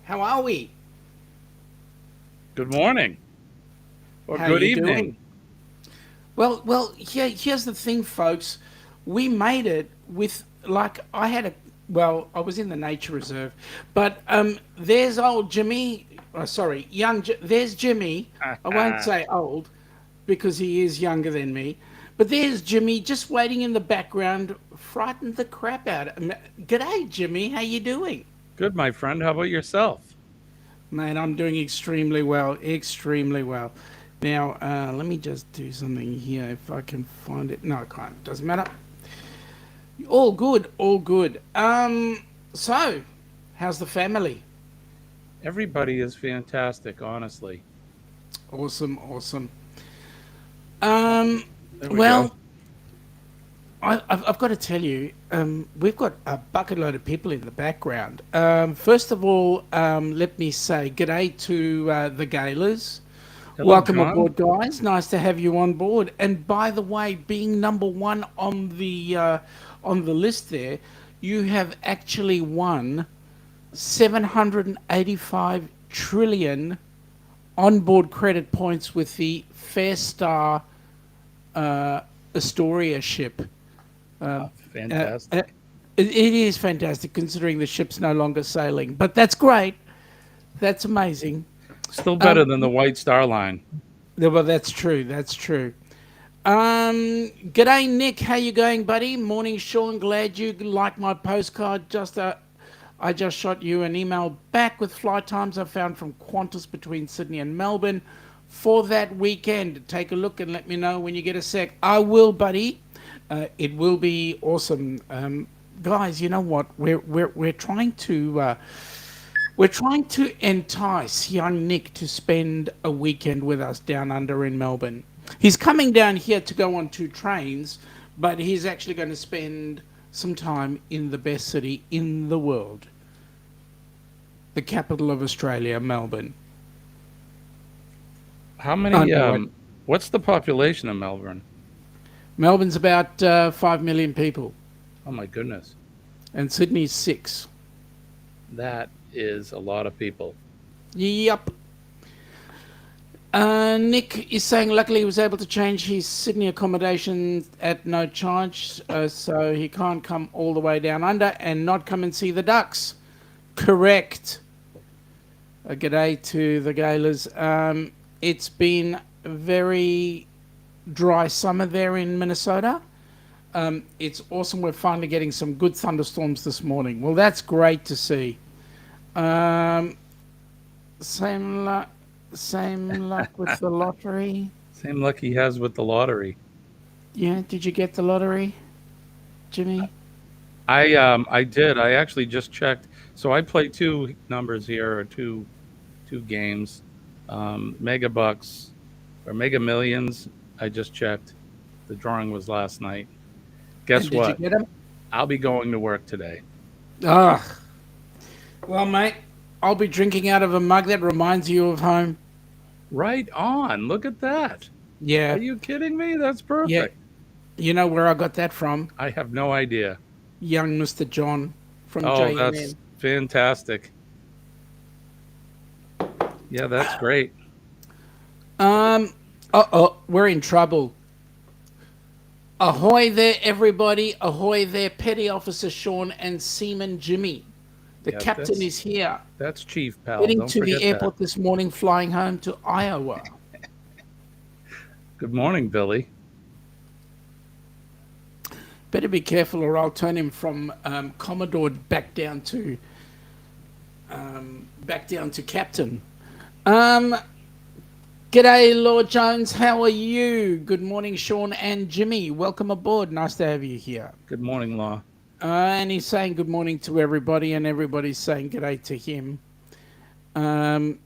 How are we? Good morning or How good you evening. doing? Here's the thing, folks. We made it with like I had a I was in the nature reserve, but there's old Jimmy. Oh, sorry, there's Jimmy. I won't say old because he is younger than me, but there's Jimmy just waiting in the background, frightened the crap out of me. G'day, Jimmy. How you doing? Good, my friend. How about yourself? Man, I'm doing extremely well, extremely well. Now, let me just do something here if I can find it. No, I can't. Doesn't matter. All good, all good. So, how's the family? Everybody is fantastic, honestly. Awesome, awesome. Oh, Um, there we go. well, I've got to tell you, we've got a bucket load of people in the background. First of all, let me say g'day to the Gaylors. Hello, Welcome John. aboard, guys. Nice to have you on board. And by the way, being number one on the list there, you have actually won 785 trillion onboard credit points with the Fair Star Astoria ship. Ah, Uh, uh, fantastic. it is fantastic considering the ship's no longer sailing, but that's great. That's amazing. Still better Um, than the White Star Line. well, that's true. That's true. G'day, Nick. How you going, buddy? Morning, Sean. Glad you like my postcard. I just shot you an email back with flight times I found from Qantas between Sydney and Melbourne for that weekend. Take a look and let me know when you get a sec. I will, buddy. It will be awesome, guys. You know what? We're trying to entice young Nick to spend a weekend with us down under in Melbourne. He's coming down here to go on 2 trains, but he's actually going to spend some time in the best city in the world, the capital of Australia, Melbourne. How I many? know. What's the population of Melbourne? Melbourne's about 5 million people, Oh my goodness, and Sydney's 6. that is a lot of people. Yup. Nick is saying luckily he was able to change his Sydney accommodation at no charge, so he can't come all the way down under and not come and see the ducks. Correct. G'day to the Gaylors. It's been a very dry summer there in Minnesota. It's awesome. We're finally getting some good thunderstorms this morning. Well, that's great to see. Um, same luck. Same luck with the lottery. Same luck he has with the lottery. Yeah, did you get the lottery, Jimmy? I did. I actually just checked. So I play two numbers here, or two games. Mega Bucks or Mega Millions. I just checked. The drawing was last night. And Guess did you what? get them? I'll be going to work today. Ah, well, mate, I'll be drinking out of a mug that reminds you of home. Right on. Look at that. Are Yeah, you kidding me? That's yeah. perfect. You know where I got that from? I have no idea. Young Mr. John from Oh, that's JMN. fantastic. Yeah, that's great. Um, oh, we're in trouble. Ahoy there, everybody. Ahoy there, Petty Officer Sean and Seaman Jimmy. The Yeah, captain is here. that's Chief Pal. Heading Don't to the forget that. airport this morning, flying home to Iowa. Good morning, Billy. Better be careful, or I'll turn him from Commodore back down to captain. Um, G'day, Lord Jones. How are you? Good morning, Sean and Jimmy. Welcome aboard. Nice to have you here. Good morning, Law. And he's saying good morning to everybody, and everybody's saying g'day to him. Um,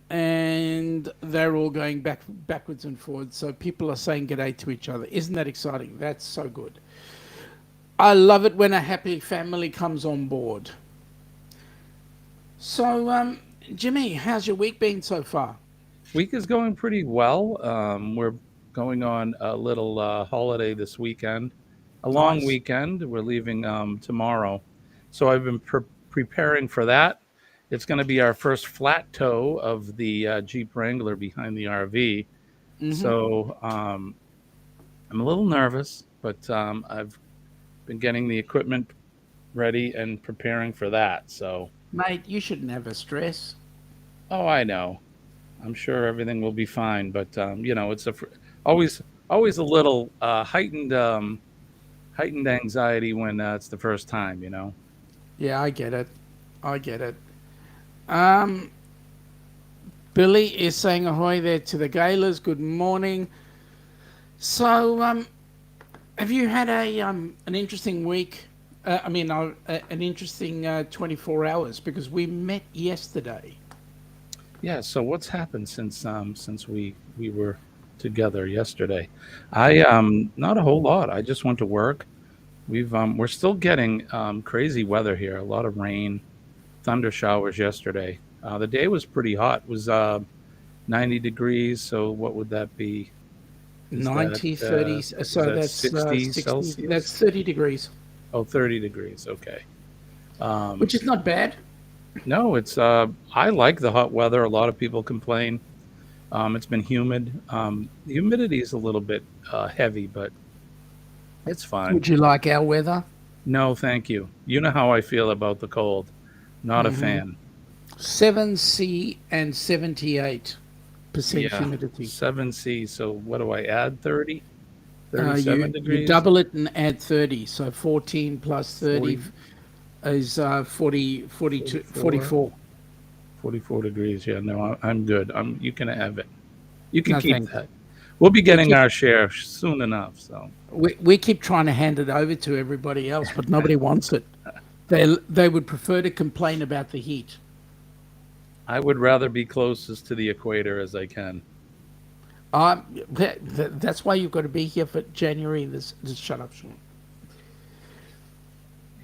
and they're all going backwards and forwards. So people are saying g'day to each other. Isn't that exciting? That's so good. I love it when a happy family comes on board. So, Jimmy, how's your week been so far? Week is going pretty well. We're going on a little holiday this weekend, a long Nice. weekend. We're leaving tomorrow. So I've been preparing for that. it's going to be our first flat tow of the Jeep Wrangler behind the RV. Mm-hmm. So I'm a little nervous, but I've been getting the equipment ready and preparing for that. So, Mate, you should never stress. oh, I know. I'm sure everything will be fine, but it's always always a little heightened anxiety when it's the first time. Yeah, I get it. I get it. Um, Billy is saying ahoy there to the Gaylors. Good morning. So, have you had an interesting week? An interesting 24 hours because we met yesterday. Yeah. So what's happened since we were together yesterday? I not a whole lot. I just went to work. We're still getting crazy weather here. A lot of rain, thunder showers yesterday. The day was pretty hot. It was 90 degrees. So what would that be? Is that 90, 30. is So that that's 60 60. That's Celsius? 30 degrees, Oh, 30 degrees. Okay. Um, which is not bad. no, it's I like the hot weather. A lot of people complain. It's been humid. The humidity is a little bit heavy, but it's fine. Would you like our weather? No, thank you. You know how I feel about the cold. Not a Hmm. fan. 7C and 78% Yeah, humidity. 7C. So what do I add? 30, You 37 you degrees? double it and add 30. So 14 plus 30 40, is 40, 42, 44, 44. 44 degrees. Yeah, no, I'm good. You can have it. You can No keep thanks. that. We'll be We getting keep our share soon enough. So we keep trying to hand it over to everybody else, but nobody wants it. They would prefer to complain about the heat. I would rather be closest to the equator as I can. That's why you've got to be here for January. This shut up, Sean.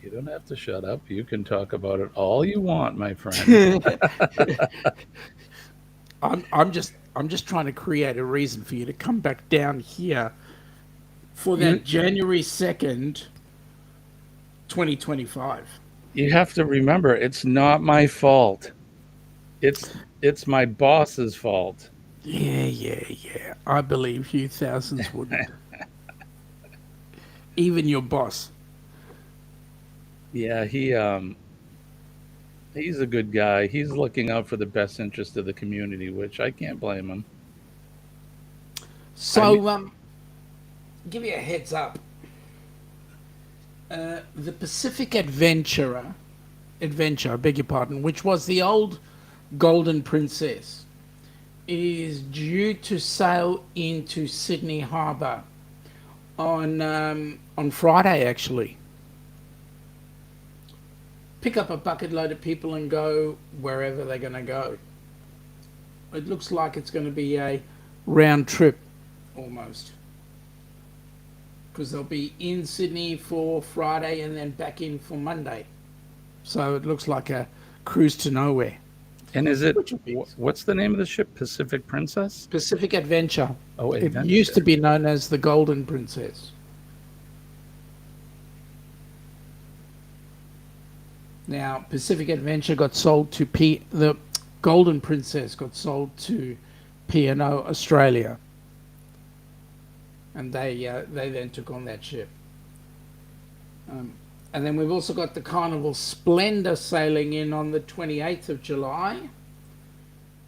You don't have to shut up. You can talk about it all you want, my friend. I'm just trying to create a reason for you to come back down here for You that January 2nd, 2025. you have to remember it's not my fault. It's my boss's fault. Yeah, yeah, yeah. I believe you thousands wouldn't. Even your boss. Yeah, he's a good guy. He's looking out for the best interest of the community, which I can't blame him. I mean, So, give you a heads up. The Pacific Adventure, I beg your pardon, which was the old Golden Princess, is due to sail into Sydney Harbour on Friday. Actually, pick up a bucket load of people and go wherever they're going to go. It looks like it's going to be a round trip almost, because they'll be in Sydney for Friday and then back in for Monday. So it looks like a cruise to nowhere. and is it Which will be what's the name of the ship? Pacific Princess? Pacific Adventure. Oh, It used to Adventure. be known as the Golden Princess. Now, Pacific Adventure got sold to the Golden Princess got sold to P&O Australia, and they then took on that ship. Um, and then we've also got the Carnival Splendor sailing in on the 28th of July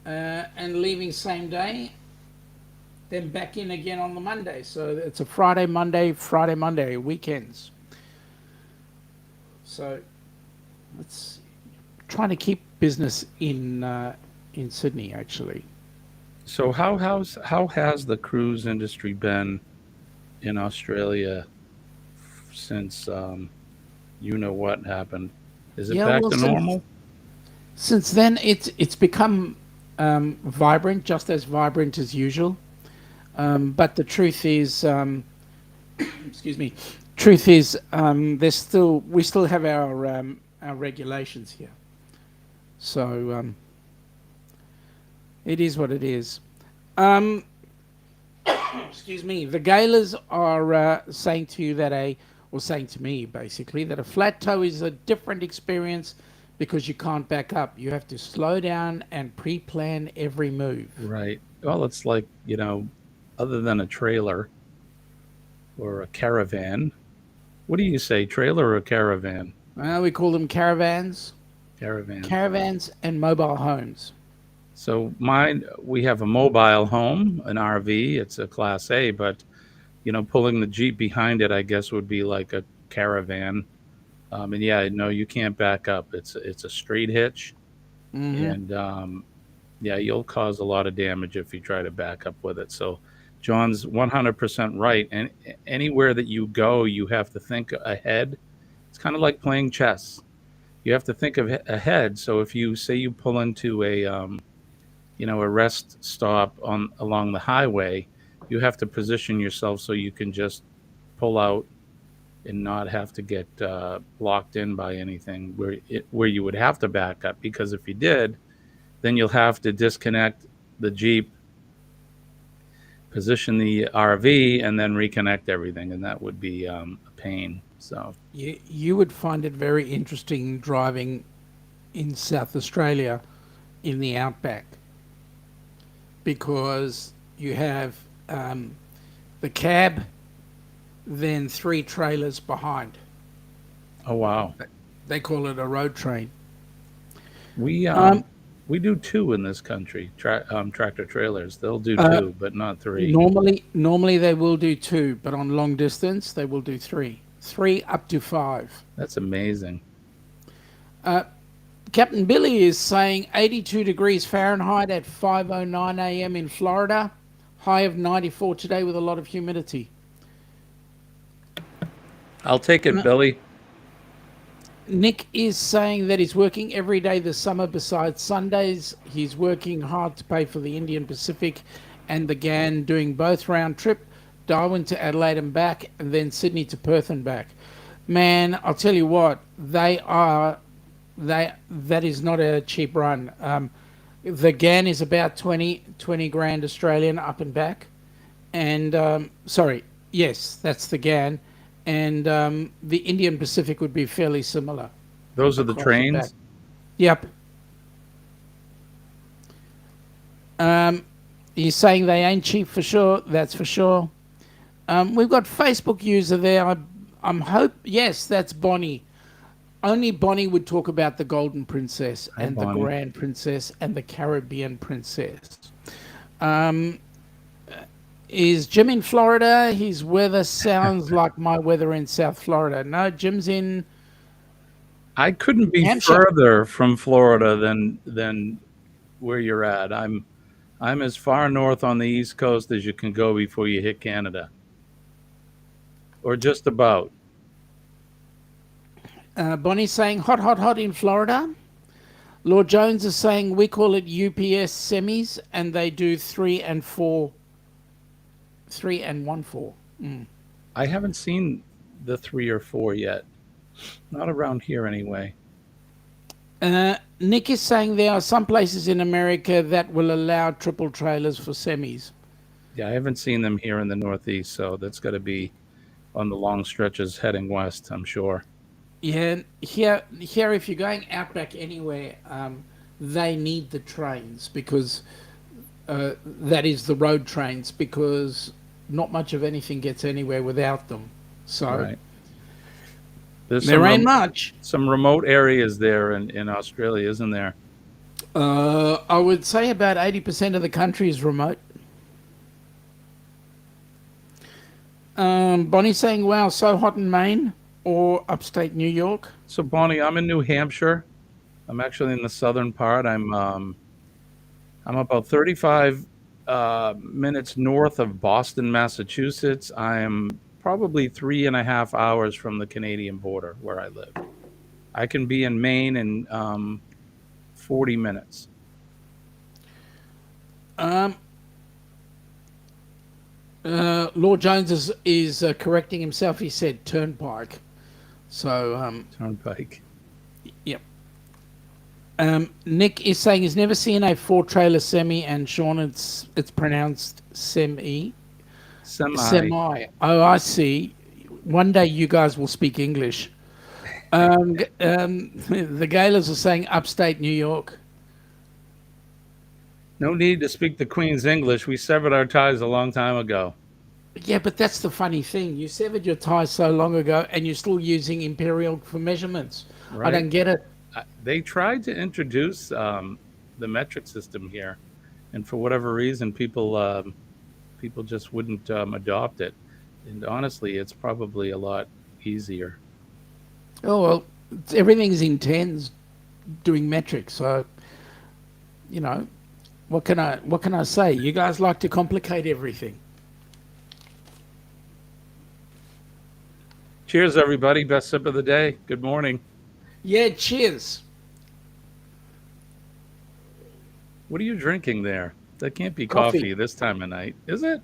and leaving same day, then back in again on the Monday. So it's a Friday, Monday, weekends. So it's trying to keep business in Sydney, actually. So how has the cruise industry been in Australia since you know what happened? Is it Yeah, back well, to since normal? since then it's become vibrant, just as vibrant as usual. But the truth is, excuse me, truth is, we still have our regulations here. So it is what it is. Um, excuse me. The Gaylors are saying to me basically that a flat toe is a different experience because you can't back up. You have to slow down and pre-plan every move. Right. Well, it's like, other than a trailer or a caravan. What do you say, trailer or caravan? We call them caravans, Caravan. caravans and mobile homes. So we have a mobile home, an RV. It's a Class A, but pulling the Jeep behind it, I guess, would be like a caravan. And yeah, no, you can't back up. It's a straight hitch, Hmm. and yeah, you'll cause a lot of damage if you try to back up with it. So John's 100% right. And anywhere that you go, you have to think ahead. It's kind of like playing chess. You have to think of ahead. So if you say you pull into a rest stop on along the highway, you have to position yourself so you can just pull out and not have to get locked in by anything where you would have to back up, because if you did, then you'll have to disconnect the Jeep, position the RV, and then reconnect everything, and that would be a pain. So You would find it very interesting driving in South Australia in the outback because you have the cab, then three trailers behind. oh wow, They call it a road train. we Um, um, we do two in this country. Tractor trailers, they'll do uh, two, but not three. normally they will do two, but on long distance they will do three up to five. That's amazing. Captain Billy is saying 82 degrees Fahrenheit at 5:09 a.m. in Florida, high of 94 today with a lot of humidity. I'll take it, Billy. Nick is saying that he's working every day this summer besides Sundays. He's working hard to pay for the Indian Pacific and the GAN, doing both round trip, Darwin to Adelaide and back, and then Sydney to Perth and back. Man, I'll tell you what, that is not a cheap run. The GAN is about 20 grand Australian up and back. And sorry, yes, that's the GAN. And the Indian Pacific would be fairly similar Those are the across and back. trains. Yep. He's saying they ain't cheap for sure. That's for sure. We've got Facebook user there. Yes, that's Bonnie. Only Bonnie would talk about the Golden Princess Hi, and the Bonnie. Grand Princess and the Caribbean Princess. Um, is Jim in Florida? His weather sounds like my weather in South Florida. No, Jim's in I couldn't be Hampshire. further from Florida than where you're at. I'm as far north on the East Coast as you can go before you hit Canada, or just about. Bonnie's saying hot, hot, hot in Florida. Lord Jones is saying we call it UPS semis, and they do 3 and 1 4. I haven't seen the 3 or 4 yet. Not around here anyway. Nick is saying there are some places in America that will allow triple trailers for semis. Yeah, I haven't seen them here in the Northeast, so that's got to be on the long stretches heading west, I'm sure. Yeah, here, if you're going outback anywhere, they need the trains because that is the road trains because not much of anything gets anywhere without them. So Right. There's there ain't much. some remote areas there in Australia, isn't there? I would say about 80% of the country is remote. Bonnie's saying, wow, so hot in Maine or upstate New York. So Bonnie, I'm in New Hampshire. I'm actually in the southern part. I'm about 35 minutes north of Boston, Massachusetts. I am probably 3.5 hours from the Canadian border where I live. I can be in Maine in 40 minutes. Lord Jones is correcting himself. He said turnpike. So, Turnpike. yep. Nick is saying he's never seen a 4-trailer semi, and Sean, it's pronounced semi. Semi. Semi. Oh, I see. One day you guys will speak English. The Gaylors are saying upstate New York. No need to speak the Queen's English. We severed our ties a long time ago. Yeah, but that's the funny thing. You severed your ties so long ago, and you're still using imperial for measurements. I Right? don't get it. They tried to introduce the metric system here, and for whatever reason, people just wouldn't adopt it. And honestly, it's probably a lot easier. Oh well, everything's in tens doing metrics. So you know, what can I say? You guys like to complicate everything. Cheers, everybody! Best sip of the day. Good morning. Yeah, cheers. What are you drinking there? That can't be Coffee. coffee this time of night, is it?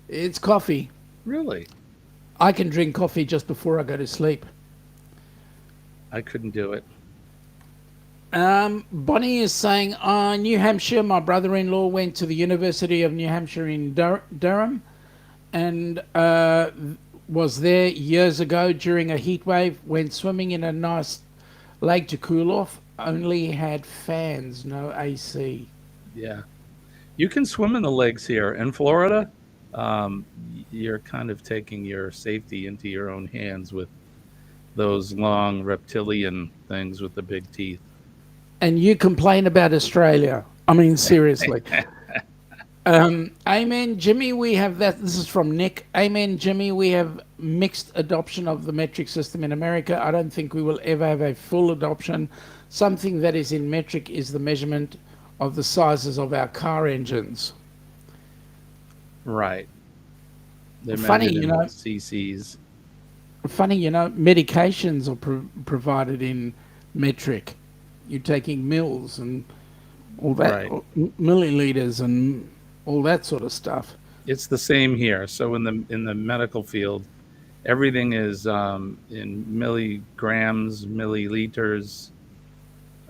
It's coffee. Really? I can drink coffee just before I go to sleep. I couldn't do it. Bonnie is saying, New Hampshire, my brother-in-law went to the University of New Hampshire in Durham and was there years ago during a heat wave, went swimming in a nice lake to cool off, only had fans, no AC. Yeah. You can swim in the lakes here in Florida. Um, you're kind of taking your safety into your own hands with those long reptilian things with the big teeth. And you complain about Australia. I mean, seriously. Amen, Jimmy. We have that. This is from Nick. Amen, Jimmy. We have mixed adoption of the metric system in America. I don't think we will ever have a full adoption. Something that is in metric is the measurement of the sizes of our car engines. Right. They're Funny, measured you in know. cc's. Medications are provided in metric. You're taking mils and all that, Right. milliliters and all that sort of stuff. It's the same here. So in the medical field, everything is in milligrams, milliliters,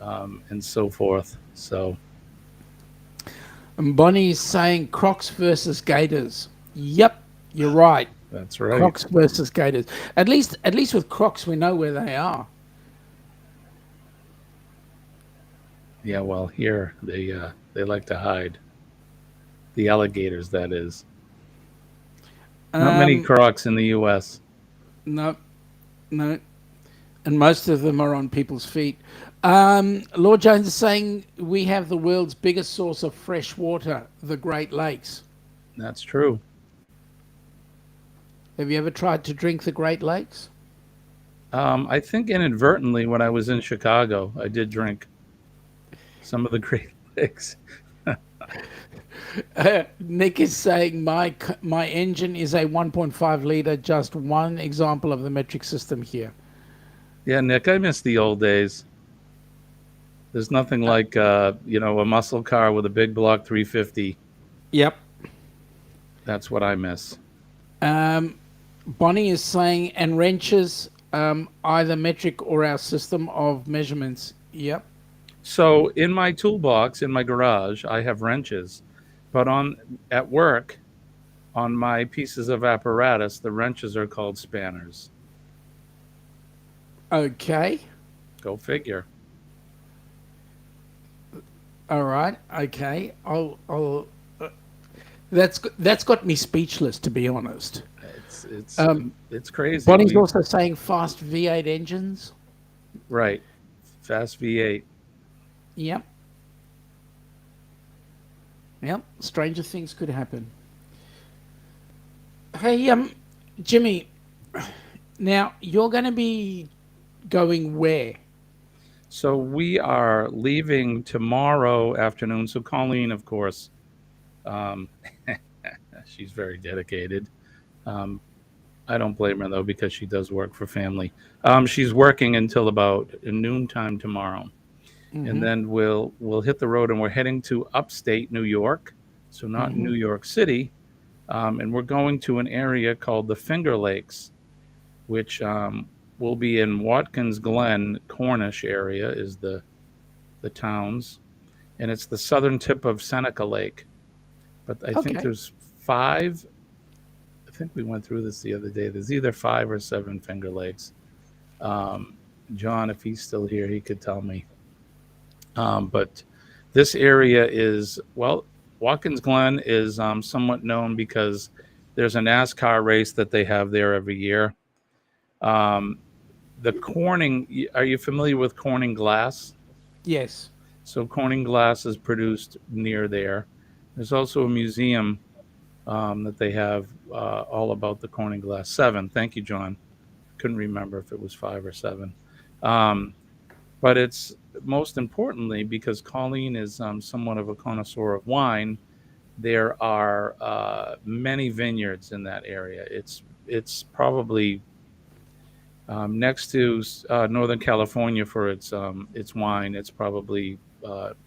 and so forth. So And Bonnie's saying Crocs versus Gators. Yep, you're right. that's right. Crocs versus Gators. At least with Crocs, we know where they are. Yeah. Well, here they like to hide the alligators. That is not many Um, Crocs in the U.S. no, no, and most of them are on people's feet. Lord Jones is saying we have the world's biggest source of fresh water, the Great Lakes. That's true. Have you ever tried to drink the Great Lakes? I think inadvertently when I was in Chicago, I did drink some of the Great Lakes. Nick is saying my engine is a 1.5 liter, just one example of the metric system here. Yeah, Nick, I miss the old days. There's nothing like a muscle car with a big block 350. Yep. That's what I miss. Um, Bonnie is saying, and wrenches, either metric or our system of measurements. Yep. So in my toolbox in my garage, I have wrenches, but on at work on my pieces of apparatus, the wrenches are called spanners. Okay. Go figure. All right. Okay. That's got me speechless, to be honest. It's it's Um, it's crazy. Bonnie's We also saying fast V8 engines. right. Fast V8. Yep. Yep. Stranger things could happen. Hey, Jimmy. Now you're going to be going where? So we are leaving tomorrow afternoon. So Colleen, of course, um, she's very dedicated. Um, I don't blame her though because she does work for family. She's working until about noontime tomorrow, and Mm-hmm. then we'll hit the road and we're heading to upstate New York, so not Mm-hmm. New York City, and we're going to an area called the Finger Lakes, which will be in Watkins Glen, Cornish area is the towns, and it's the southern tip of Seneca Lake. But I think Okay. there's five. I think we went through this the other day. There's either five or seven Finger Lakes. Um, John, if he's still here, he could tell me. But this area is, well, Watkins Glen is somewhat known because there's a NASCAR race that they have there every year. Um, the Corning, are you familiar with Corning glass? Yes. So Corning glass is produced near there. There's also a museum that they have all about the Corning glass. Seven. Thank you, John. Couldn't remember if it was five or seven. Um, but it's most importantly because Colleen is somewhat of a connoisseur of wine. There are many vineyards in that area. It's probably next to Northern California for its wine. It's probably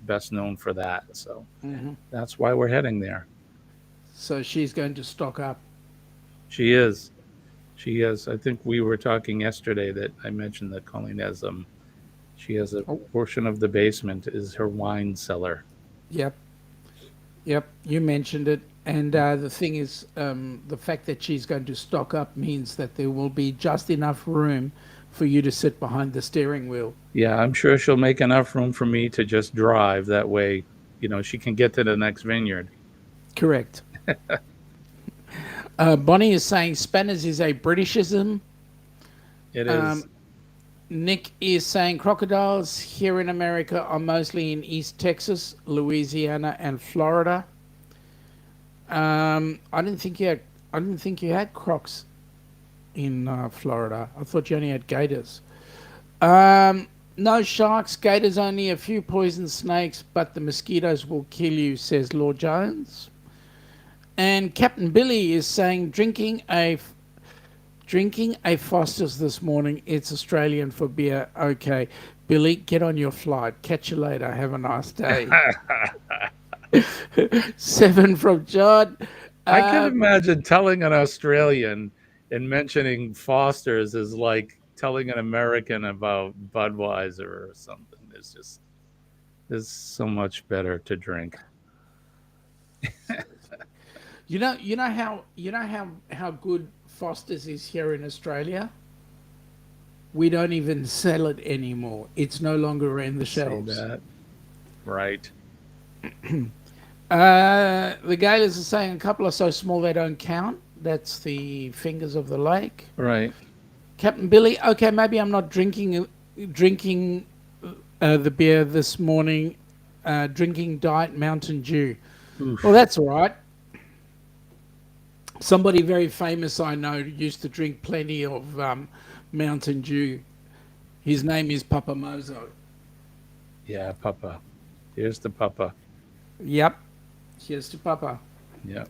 best known for that. So Hmm. that's why we're heading there. So she's going to stock up. She is. She is. I think we were talking yesterday that I mentioned that Colleen has she has a Oh, portion of the basement is her wine cellar. yep. Yep. You mentioned it. And the thing is, the fact that she's going to stock up means that there will be just enough room for you to sit behind the steering wheel. Yeah, I'm sure she'll make enough room for me to just drive. That way, she can get to the next vineyard. Correct. Bonnie is saying Spanish is a Britishism. It is. Um, Nick is saying crocodiles here in America are mostly in East Texas, Louisiana, and Florida. I didn't think you had. I didn't think you had crocs in Florida. I thought you only had gators. Um, no sharks, gators only a few poison snakes, but the mosquitoes will kill you, says Lord Jones. And Captain Billy is saying drinking a Foster's this morning. It's Australian for beer. Okay, Billy, get on your flight. Catch you later. Have a nice day. Seven from John. I can Um, imagine telling an Australian and mentioning Foster's is like telling an American about Budweiser or something. There's so much better to drink. how good Foster's is here in Australia. We don't even sell it anymore. It's no longer in the Say shelves. that. Right. The Gailers are saying a couple are so small they don't count. That's the fingers of the lake. Right. Captain Billy. Okay, maybe I'm not drinking the beer this morning. Drinking Diet Mountain Dew. Well, Oof. that's all right. Somebody very famous I know used to drink plenty of Mountain Dew. His name is Papa Mozo. Yeah, Papa. Here's the Papa. Yep. Here's to Papa. Yeah.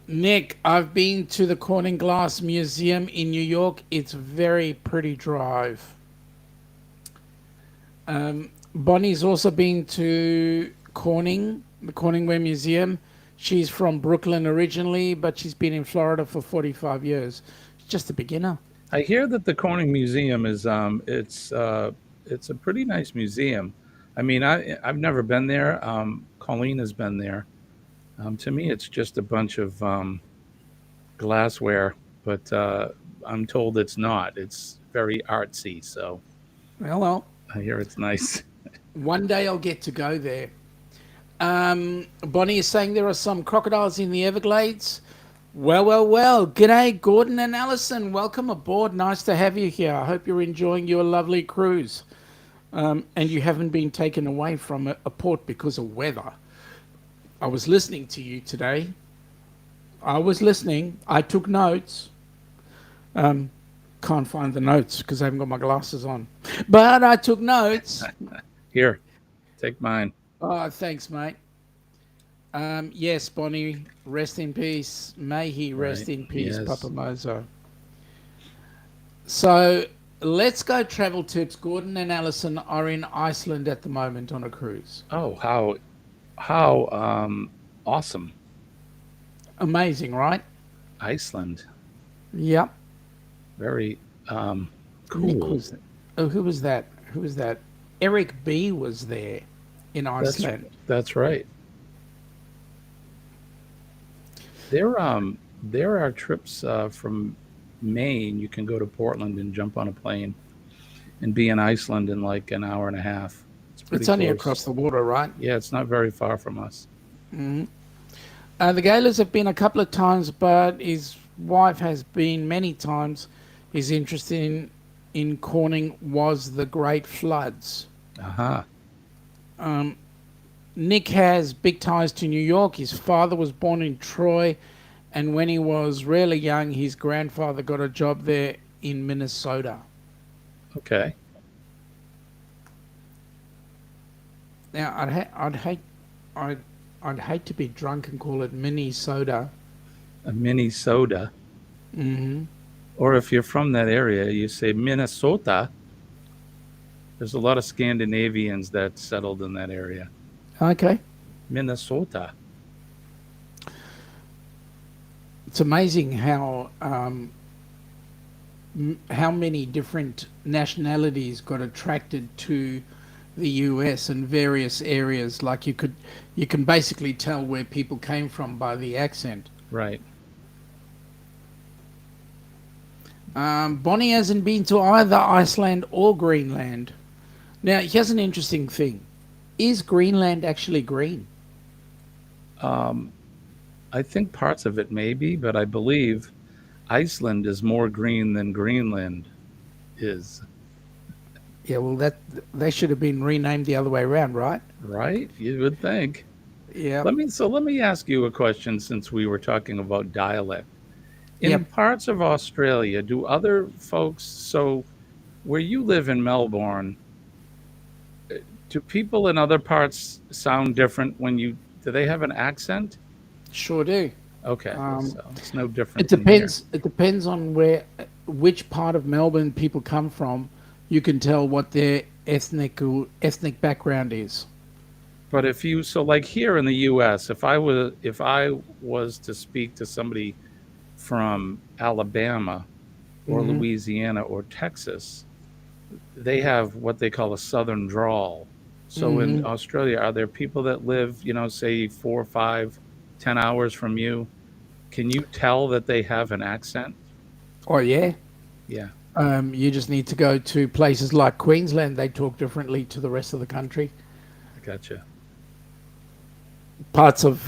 Nick, I've been to the Corning Glass Museum in New York. It's a very pretty drive. Bonnie's also been to Corning, the Corningware Museum. She's from Brooklyn originally, but she's been in Florida for 45 years. She's just a beginner. I hear that the Corning Museum is it's a pretty nice museum. I mean, I've never been there. Colleen has been there. To me, it's just a bunch of glassware, but I'm told it's not. It's very artsy, so Well, I hear it's nice. one day I'll get to go there. Bonnie is saying there are some crocodiles in the Everglades. Well. G'day, Gordon and Alison. Welcome aboard. Nice to have you here. I hope you're enjoying your lovely cruise. And you haven't been taken away from a port because of weather. I was listening to you today. I was listening. I took notes. Can't find the notes because I haven't got my glasses on. But I took notes. Here, take mine. Oh, thanks, mate. Yes, Bonnie, rest in peace. May he rest Right. in peace, Yes. Papa Mozo. So let's go travel tips. Gordon and Alison are in Iceland at the moment on a cruise. Oh, how awesome. Amazing, right? Iceland. Yep. Very Nick cool. was. Oh, who was that? Who was that? Eric B was there in That's Iceland. that's right. They're There are trips from Maine. You can go to Portland and jump on a plane and be in Iceland in like an hour and a half. It's pretty It's only close. across the water, right? Yeah, it's not very far from us. The Gaylors have been a couple of times, but his wife has been many times. His interest in Corning was the Great Floods. Aha. Nick has big ties to New York. His father was born in Troy, and when he was really young, his grandfather got a job there in Minnesota. Okay. Now, I'd, I'd hate to be drunk and call it Minnesota. A mini soda. Or if you're from that area, you say Minnesota. There's a lot of Scandinavians that settled in that area. Okay. Minnesota. It's amazing how many different nationalities got attracted to the U.S. and various areas. Like you can basically tell where people came from by the accent. Right. Bonnie hasn't been to either Iceland or Greenland. Now, here's an interesting thing: is Greenland actually green? I think parts of it may be, but I believe Iceland is more green than Greenland is. Yeah, well, that they should have been renamed the other way around, right? Right? You would think. Yeah. Let me ask you a question since we were talking about dialect. In Yep. parts of Australia, do other folks, so where you live in Melbourne, do people in other parts sound different do they have an accent? Sure do. Okay, Um, so it's no It different than here. depends. It depends on which part of Melbourne people come from. You can tell what their ethnic background is. But so like here in the U.S., if I was to speak to somebody from Alabama or Hmm. Louisiana or Texas, they have what they call a southern drawl. So in Hmm. Australia, are there people that live, say 4, 5, 10 hours from you? Can you tell that they have an accent? Oh yeah. Yeah, You just need to go to places like Queensland. They talk differently to the rest of the country. I gotcha. Parts of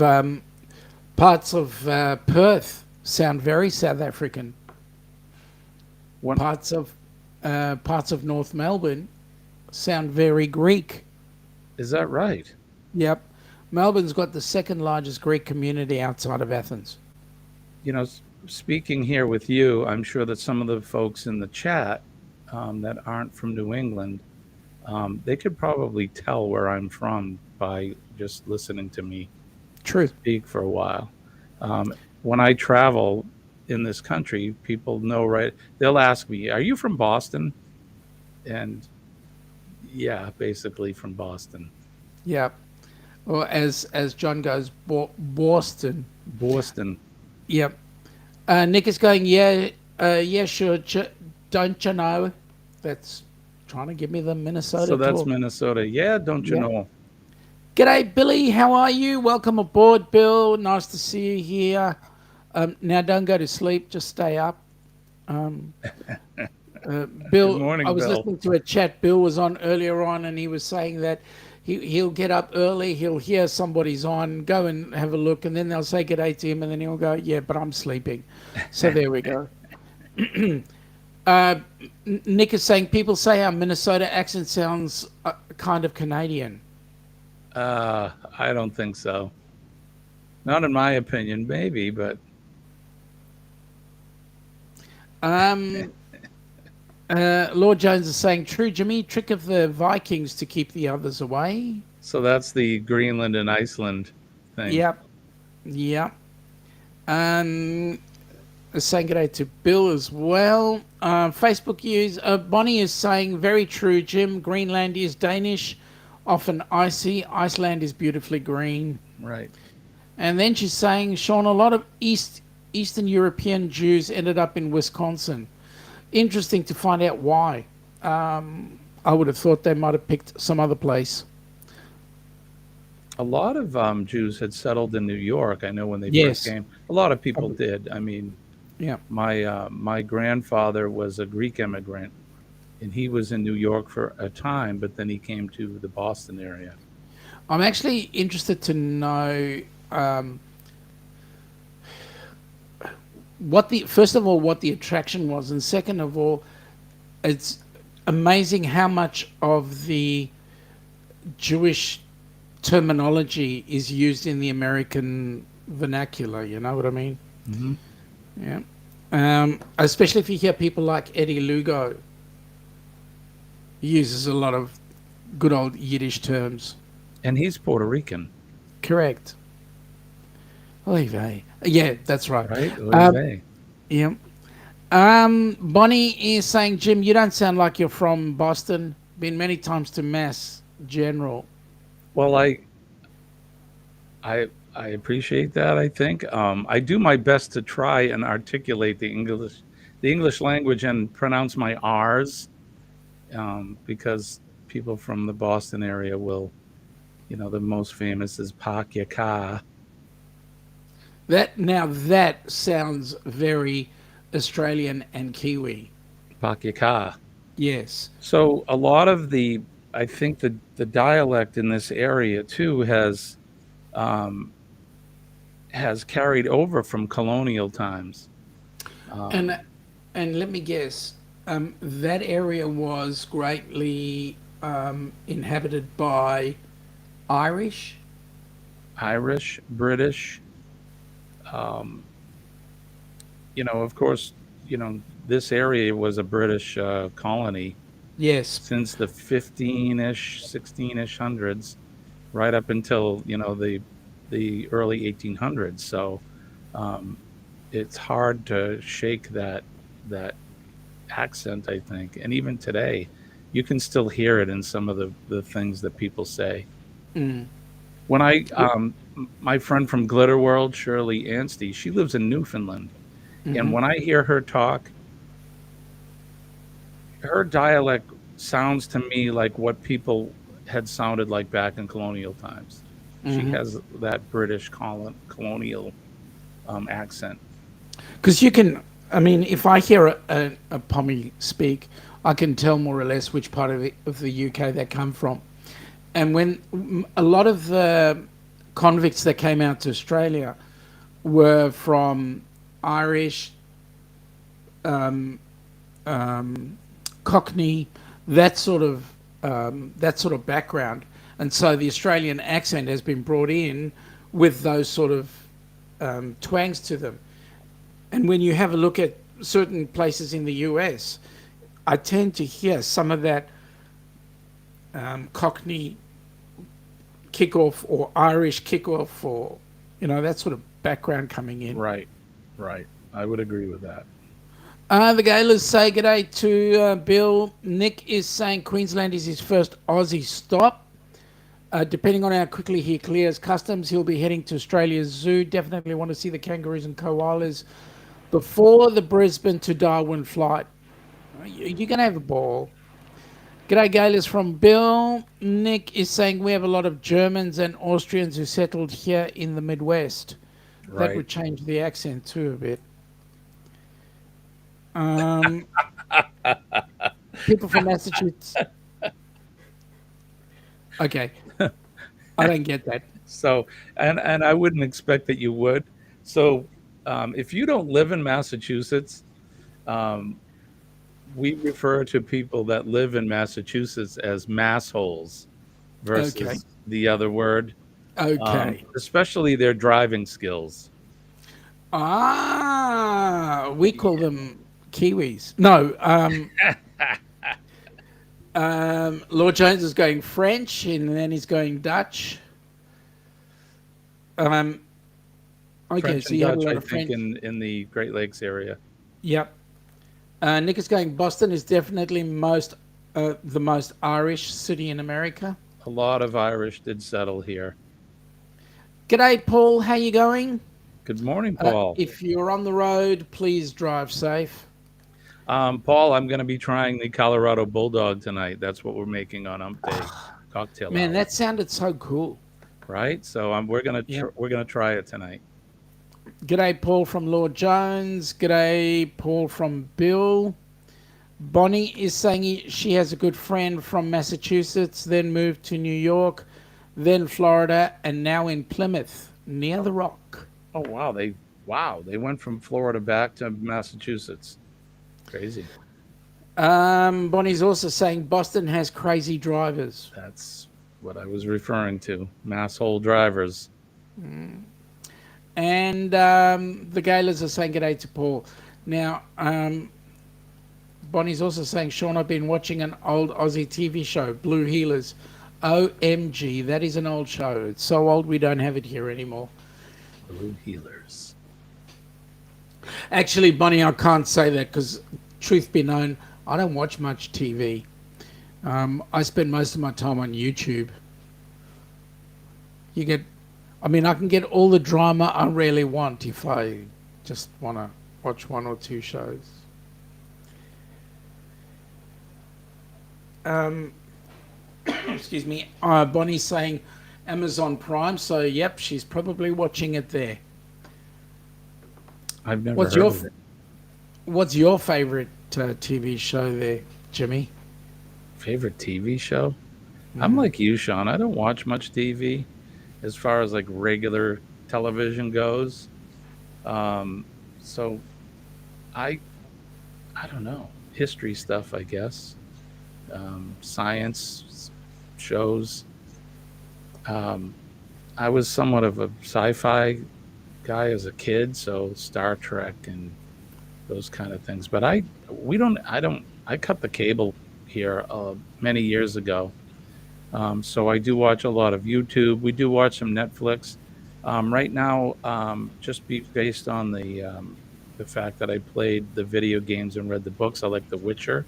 Perth sound very South African. One, Parts of North Melbourne sound very Greek. is that right? Yep. Melbourne's got the second largest Greek community outside of Athens. Speaking here with you, I'm sure that some of the folks in the chat that aren't from New England, they could probably tell where I'm from by just listening to me True. speak for a while. When I travel in this country, people know right. They'll ask me, "Are you from Boston?" And yeah, basically from Boston. Yep. Or as John goes, Boston. Boston. Yep. Nick is going, yeah, sure. Don't you know? That's trying to give me the Minnesota So that's talk. Minnesota. Yeah, don't you Yep. know? G'day, Billy. How are you? Welcome aboard, Bill. Nice to see you here. Now, don't go to sleep. Just stay up. Um, Good Bill, I morning, was Bill. listening to a chat Bill was on earlier on, and he was saying that he'll get up early. He'll hear somebody's on, go and have a look, and then they'll say g'day to him, and then he'll go, yeah, but I'm sleeping. So there we go. uh, Nick is saying people say our Minnesota accent sounds kind of Canadian. I don't think so. Not in my opinion, maybe, but Um, Lord Jones is saying, true, Jimmy, trick of the Vikings to keep the others away. so that's the Greenland and Iceland thing. Yep. Yep. Um, saying good day to Bill as well. Facebook use Bonnie is saying very true, Jim. Greenland is Danish, often icy. Iceland is beautifully green. Right. And then she's saying, Sean, a lot of Eastern European Jews ended up in Wisconsin. Interesting to find out why. I would have thought they might have picked some other place. A lot of Jews had settled in New York. I know when they first Yes. came, a lot of people Probably. did. I mean, Yeah. my grandfather was a Greek immigrant, and he was in New York for a time, but then he came to the Boston area. I'm actually interested to know um, what the first of all what the attraction was, and second of all, it's amazing how much of the Jewish terminology is used in the American vernacular. You know what I mean? Hmm. Yeah. Especially if you hear people like Eddie Lugo, he uses a lot of good old Yiddish terms. And he's Puerto Rican, Correct. Olive. Yeah, that's right. right? Um, Olive. yeah. Bonnie is saying, Jim, you don't sound like you're from Boston. Been many times to Mass General. Well, I appreciate that. I think I do my best to try and articulate the English language, and pronounce my R's, because people from the Boston area will, the most famous is Park Your Car. That sounds very Australian and Kiwi. Park Your Car. Yes. So a lot of I think the dialect in this area too um, has carried over from colonial times. And Um, and let me guess, that area was greatly inhabited by Irish. Irish, British, um, of course, this area was a British colony Yes. since the 15-ish, 16-ish hundreds, right up until the early 1800s. So um, it's hard to shake that accent, I think, and even today, you can still hear it in some of the things that people say. Mm. When my friend from Glitter World, Shirley Anstey, she lives in Newfoundland, and Hmm. when I hear her talk, her dialect sounds to me like what people had sounded like back in colonial times. She Hmm. has that British colonial accent. Because you can, I mean, if I hear a Pommy speak, I can tell more or less which part of the UK they come from. And when a lot of the convicts that came out to Australia were from Irish, um, um, Cockney, that sort of background, and so the Australian accent has been brought in with those sort of twangs to them. And when you have a look at certain places in the U.S., I tend to hear some of that Cockney kickoff or Irish kickoff or that sort of background coming in. Right, right. I would agree with that. The Gailers say g'day to Bill. Nick is saying Queensland is his first Aussie stop. Depending on how quickly he clears customs, he'll be heading to Australia's zoo. Definitely want to see the kangaroos and koalas before the Brisbane to Darwin flight. You're going to have a ball. G'day, Gailers from Bill. Nick is saying we have a lot of Germans and Austrians who settled here in the Midwest. That Right. would change the accent too a bit. Um, People from Massachusetts. Okay, I don't get that. So, and I wouldn't expect that you would. So, if you don't live in Massachusetts, um, we refer to people that live in Massachusetts as massholes Okay, versus the other word, okay. especially their driving skills. We call them Kiwis. No, Lord Jones is going French and then he's going Dutch. Um, okay, French so and you have a Dutch, lot I of think, French. in the Great Lakes area. Yep. Nick is going Boston is definitely the most Irish city in America. A lot of Irish did settle here. G'day, Paul. How you going? Good morning, Paul. If you're on the road, please drive safe. Paul, I'm going to be trying the Colorado Bulldog tonight. That's what we're making on Hump Day cocktail Man, hour. that sounded so cool. right? So Yep. we're gonna try it tonight. G'day, Paul from Lord Jones. G'day, Paul from Bill. Bonnie is saying she has a good friend from Massachusetts, then moved to New York, then Florida, and now in Plymouth, near the Rock. Oh wow, they went from Florida back to Massachusetts. Crazy. Bonnie's also saying Boston has crazy drivers. That's what I was referring to. Masshole drivers. And the Gaylors are saying g'day to Paul. Now, Bonnie's also saying, Sean, I've been watching an old Aussie TV show, Blue Healers. OMG, that is an old show. It's so old we don't have it here anymore. Blue healers. Actually, Bonnie, I can't say that because, truth be known, I don't watch much TV. I spend most of my time on YouTube. I can get all the drama I really want if I just want to watch one or two shows. Excuse me. Bonnie's saying Amazon Prime, so yep, she's probably watching it there. I've never What's heard your of it. What's your favorite TV show there, Jimmy? Favorite TV show? I'm like you, Sean. I don't watch much TV as far as like regular television goes. Um, so I I don't know. History stuff, I guess. Science shows. Um, I was somewhat of a sci-fi guy as a kid, so Star Trek and those kind of things. But I cut the cable here many years ago. So I do watch a lot of YouTube. We do watch some Netflix. Right now, just based on the fact that I played the video games and read the books, I like The Witcher.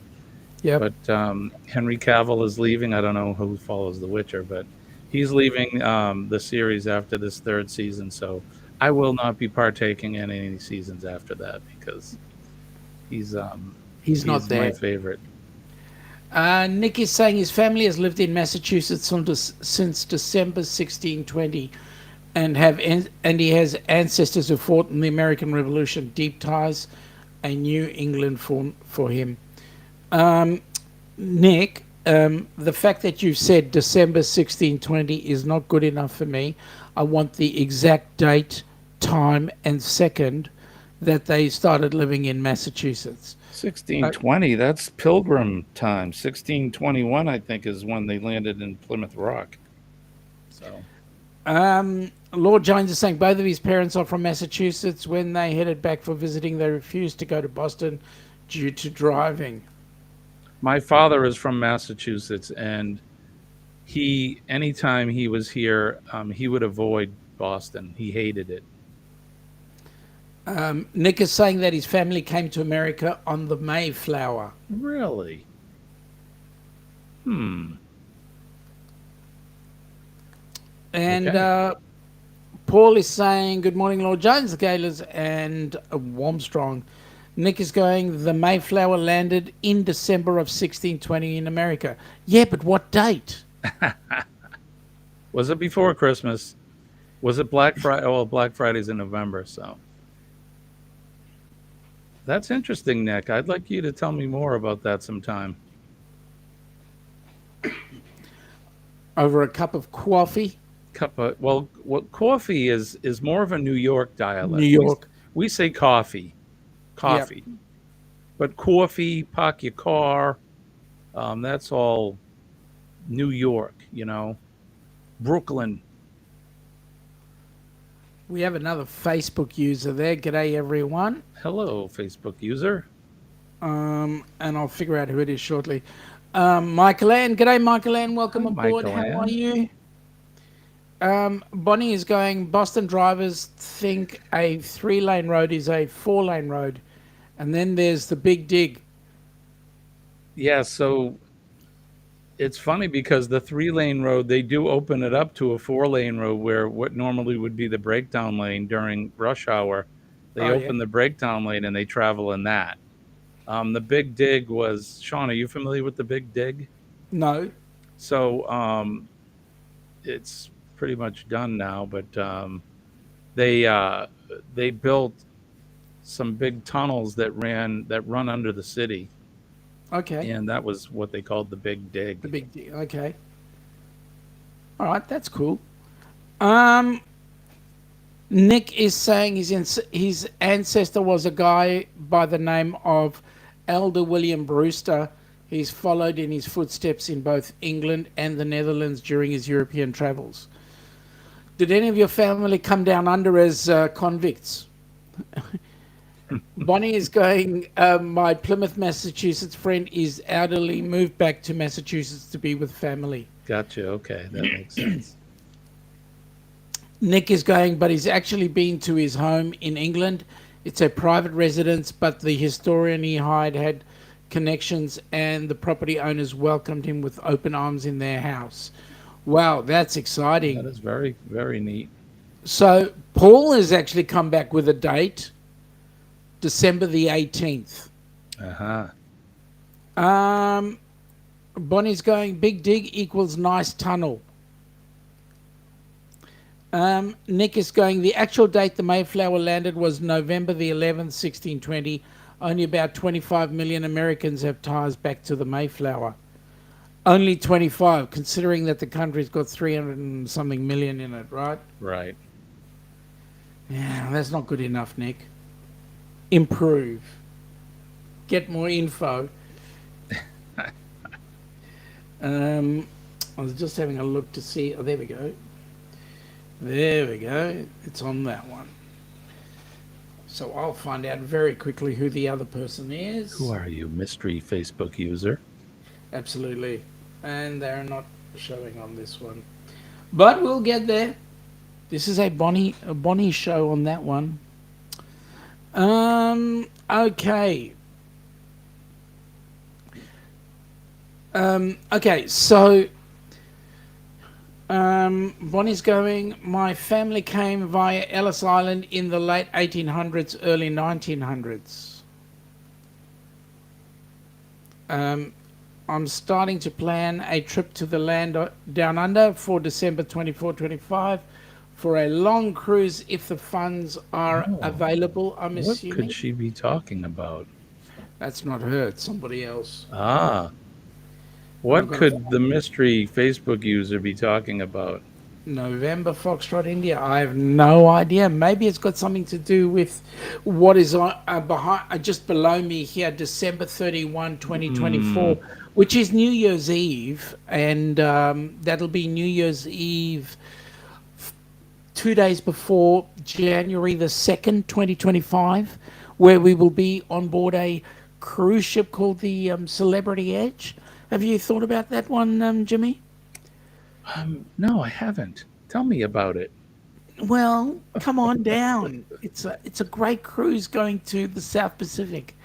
Yep. But Henry Cavill is leaving. I don't know who follows The Witcher, but he's leaving the series after this third season. So I will not be partaking in any seasons after that because he's He's not he's my there. favorite. Nick is saying his family has lived in Massachusetts since December 1620, and he has ancestors who fought in the American Revolution. Deep ties, a New England for him. Nick, the fact that you said December 1620 is not good enough for me. I want the exact date, time, and second that they started living in Massachusetts. 1620, that's Pilgrim time. 1621, I think, is when they landed in Plymouth Rock. So, Lord Jones is saying both of his parents are from Massachusetts. When they headed back for visiting, they refused to go to Boston due to driving. my father is from Massachusetts, and anytime he was here, he would avoid Boston. He hated it. Nick is saying that his family came to America on the Mayflower. Really? Hmm. And Okay. Paul is saying, good morning, Lord Jones, the Gaylors, and Warmstrong. Nick is going, the Mayflower landed in December of 1620 in America. Yeah, but what date? Was it before Christmas? Was it Black Friday? Oh, well, Black Friday's in November, so that's interesting, Nick. I'd like you to tell me more about that sometime. Over a cup of coffee? Cup of, well, what coffee is more of a New York New dialect. York. We say coffee, Yep. coffee, but coffee, park your car. That's all New York, Brooklyn. We have another Facebook user there. G'day, everyone. Hello, Facebook user. And I'll figure out who it is shortly. Michael Ann. G'day, Michael Ann. Welcome Hi, aboard. Michael How are Ann. you? Bonnie is going, Boston drivers think a 3-lane road is a 4-lane road. And then there's the big dig. Yeah, so it's funny because the 3-lane road, they do open it up to a 4-lane road where what normally would be the breakdown lane during rush hour, they Oh, yeah. open the breakdown lane and they travel in that. The big dig was, Sean, are you familiar with the big dig? No. So it's pretty much done now, but they uh, they built some big tunnels that run under the city, Okay. and that was what they called the Big The Dig. big deal. Okay. All right. That's cool. Um, Nick is saying his ancestor was a guy by the name of Elder William Brewster. He's followed in his footsteps in both England and the Netherlands during his European travels. Did any of your family come down under as convicts? Bonnie is going, my Plymouth, Massachusetts friend is elderly, moved back to Massachusetts to be with family. Gotcha. Okay, that makes sense. Nick is going, but he's actually been to his home in England. It's a private residence, but the historian he hired had connections, and the property owners welcomed him with open arms in their house. Wow, that's That exciting. is very, very neat. So, Paul has actually come back with a date, December the 18th. Uh huh. Um, Bonnie's going, big dig equals nice tunnel. Nick is going, the actual date the Mayflower landed was November the 11th, 1620. Only about 25 million Americans have ties back to the Mayflower. Only 25, considering that the country's got 300 and something million in it, right? Right. Yeah, that's not good enough, Nick. Improve. Get more info. Um, I was just having a look to see. Oh, there we go. There we go. It's on that one. So I'll find out very quickly who the other person Who is. are you, mystery Facebook user? Absolutely. And they're not showing on this one. But we'll get there. This is a Bonnie show on that one. Okay. Okay, so Bonnie's going, my family came via Ellis Island in the late 1800s, early 1900s. I'm starting to plan a trip to the land down under for December 24, 25 for a long cruise if the funds are Oh, available, I'm what could assuming. she be talking about? That's not her, it's somebody else. Ah, But I've what got to could the find mystery Facebook user be talking about? November Foxtrot India. I have no idea. Maybe it's got something to do with what is on behind, just below me here, December 31, 2024, Hmm. which is New Year's Eve, and that'll be New Year's Eve 2 days before January the 2nd, 2025, where we will be on board a cruise ship called the Celebrity Edge. Have you thought about that one, Jimmy? No, I haven't. Tell me about it. Well, come on down. It's a great cruise going to the South Pacific.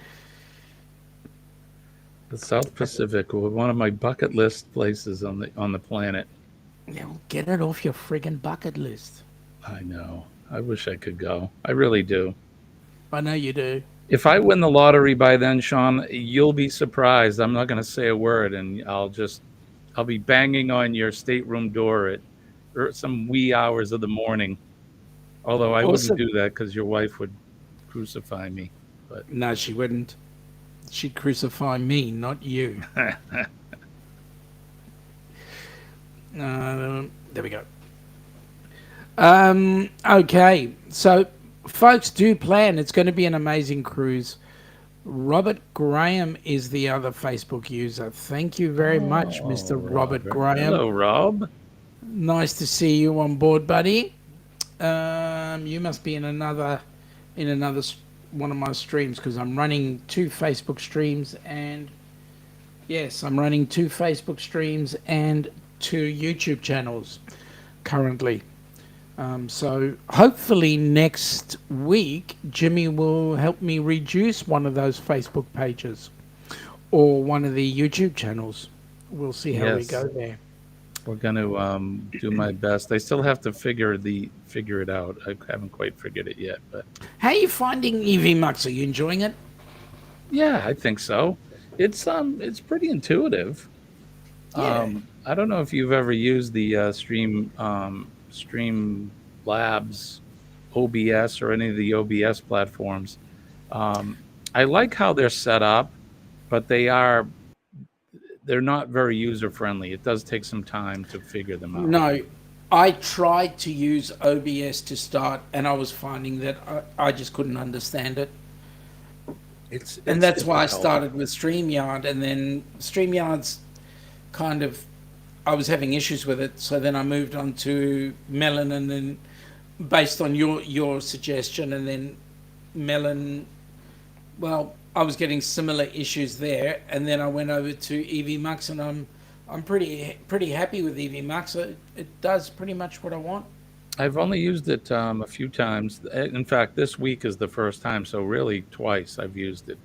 The South Pacific, one of my bucket list places on the planet. Now get it off your friggin' bucket list. I know. I wish I could go. I really do. I know you do. If I win the lottery by then, Sean, you'll be surprised. I'm not going to say a word, and I'll be banging on your stateroom door at some wee hours of the morning. Although I wouldn't Awesome. do that because your wife would crucify me. But No, she wouldn't. She'd crucify me, not you. There we go. Okay, so folks, do plan. It's going to be an amazing cruise. Robert Graham is the other Facebook user. Thank you very much, Mr. Robert Robert, Graham. hello, Rob. Nice to see you on board, buddy. You must be in another one of my streams because I'm running two Facebook streams and yes, I'm running two Facebook streams and two YouTube channels currently. So hopefully next week, Jimmy will help me reduce one of those Facebook pages or one of the YouTube channels. We'll see how we Yes, go there. we're going to do my best. I still have to figure it out. I haven't quite figured it yet, but How are you finding EV Mux? Are you enjoying it? yeah, I think so. It's pretty intuitive. Yeah. I don't know if you've ever used the Stream Stream Labs, OBS, or any of the OBS platforms. Um, I like how they're set up, but they're not very user friendly. It does take some time to figure them out. No, I tried to use OBS to start, and I was finding that I just couldn't understand it. And It's that's why I difficult. started with StreamYard, and then StreamYard's kind of, I was having issues with it, so then I moved on to Melon, and then based on your suggestion, and then Melon, well, I was getting similar issues there, and then I went over to EV and I'm pretty happy with EV. It does pretty much what I want. I've only used it a few times. In fact, this week is the first time, so really twice I've used it.